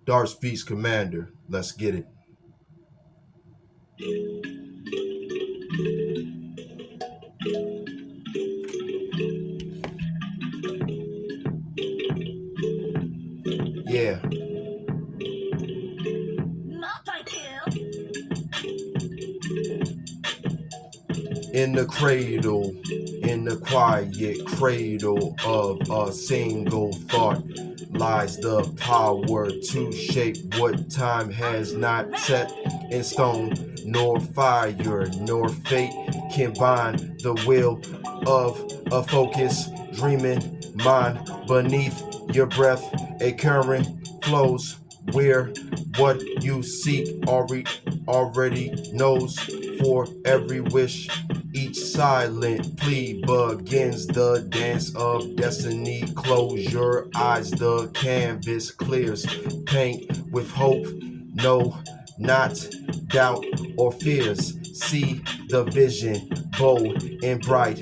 Darts Beast Commander. Let's get it. Yeah. In the cradle, in the quiet cradle of a single thought, lies the power to shape what time has not set in stone, nor fire nor fate can bind the will of a focused, dreaming mind. Beneath your breath, a current flows where what you seek already knows. For every wish, each silent plea begins the dance of destiny. Close your eyes, the canvas clears. Paint with hope, no, not doubt or fears. See the vision, bold and bright,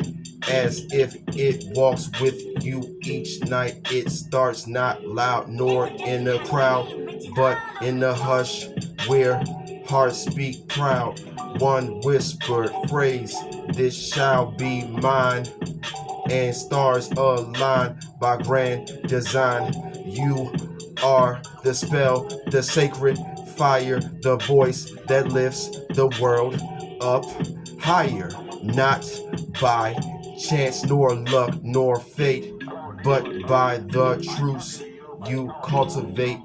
as if it walks with you each night. It starts not loud nor in a crowd, but in the hush where hearts speak proud. One whispered phrase, this shall be mine, and stars align by grand design. You are the spell, the sacred fire, the voice that lifts the world up higher. Not by chance nor luck nor fate, but by the truths you cultivate.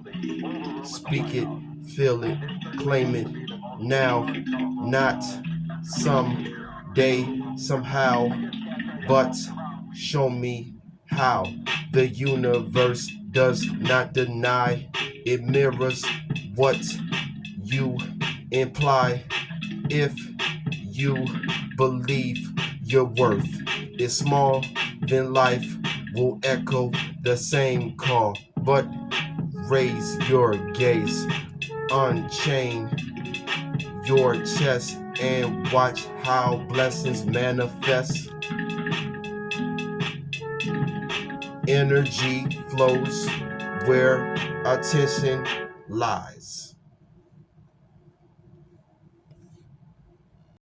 Speak it, feel it, claim it now, not someday, somehow, but show me how. The universe does not deny, it mirrors what you imply. If you believe your worth is small, then life will echo the same call. But raise your gaze, unchain your chest, and watch how blessings manifest. Energy flows where attention lies.